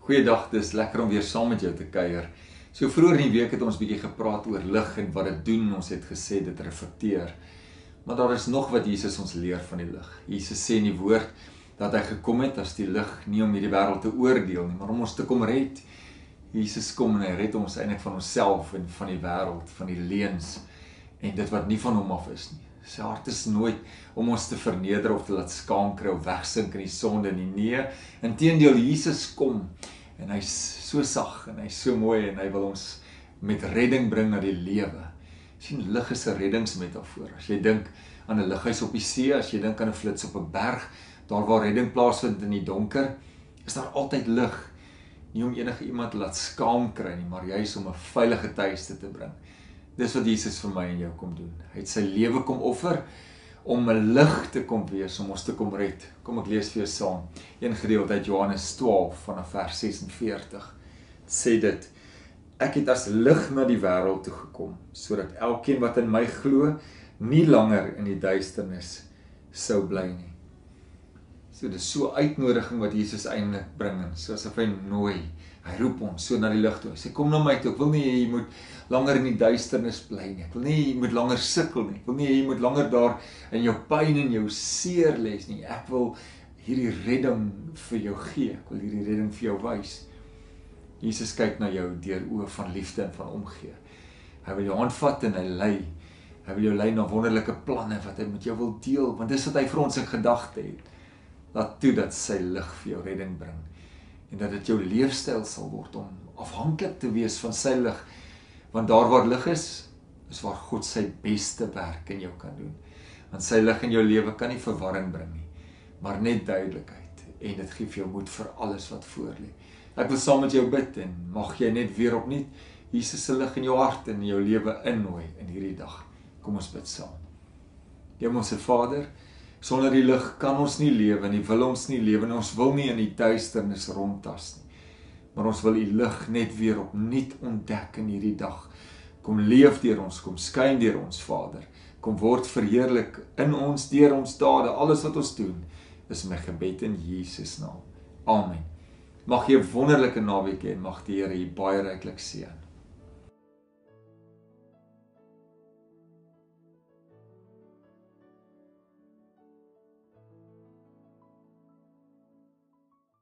Goeiedag, dis lekker om weer saam met jou te kuier. So vroeër in die week het ons bietjie gepraat oor lig en wat dit doen. Ons het gesê dit reflekteer. Maar daar is nog wat Jesus ons leer van die lig. Jesus sê in die woord dat hy gekom het as die lig nie om hierdie wêreld te oordeel nie, maar om ons te kom red. Jesus kom en hy red ons eintlik van onsself en van die wêreld, van die leuns en dit wat nie van hom af is nie. Sy hart is nooit om ons te verneder of te laat skaam kry of wegsink in die sonde nie. Nee, inteendeel Jesus kom en hy's so sag en hy's so mooi en hy wil ons met redding bring na die lewe. Sien, lig is 'n reddingsmetafoor. As jy dink aan 'n lighuis op die see, as jy dink aan 'n flits op 'n berg, daar waar redding plaasvind in die donker, is daar altyd lig. Nie om enige iemand te laat skaam kry nie, maar juis om 'n veilige tuiste te bring. Dis wat Jesus vir my en jou kom doen. Hy het sy lewe kom offer om 'n lig te kom wees, om ons te kom red. Kom ek lees vir jou saam. Een gedeelte uit Johannes 12 vanaf vers 46. Het sê dit: Ek het as lig na die wêreld toe gekom, sodat elkeen wat in my glo, nie langer in die duisternis sou bly nie. So dis so 'n uitnodiging wat Jesus eintlik bring, soos of hy nooi. Hy roep ons so na die lig toe. Hy sê kom na my toe. Ek wil nie hê jy moet langer in die duisternis bly nie. Ek wil nie hê jy moet langer sukkel nie. Ek wil nie hê jy moet langer daar in jou pyn en jou seer les nie. Ek wil hierdie redding vir jou gee. Ek wil hierdie redding vir jou wys. Jesus kyk na jou deur oë van liefde en van omgee. Hy wil jou hand vat en hy lei. Hy wil jou lei na wonderlike planne wat hy met jou wil deel, want dis wat hy vir ons in gedagte het. Laat toe dat sy lig vir jou redding bring. En dat dit jou leefstyl sal word om afhanklik te wees van sy lig. Want daar waar lig is waar God sy beste werk in jou kan doen. Want sy lig in jou lewe kan nie verwarring bring nie, maar net duidelikheid. En dit gee vir jou moed vir alles wat voor lê. Ek wil saam met jou bid en mag jy net weer opnuut Jesus se lig in jou hart en in jou lewe innooi in hierdie dag. Kom ons bid saam. Hemelse Vader, sonder die lig kan ons nie lewe nie, wil ons nie lewe nie, ons wil nie in die duisternis rondtas nie. Maar ons wil u lig net weer opnuut ontdek in hierdie dag. Kom leef deur ons, kom skyn deur ons, Vader. Kom word verheerlik in ons, deur ons dade, alles wat ons doen, is my gebed in Jesus naam. Amen. Mag jy 'n wonderlike naweek hê en mag die Here u baie ryklik seën.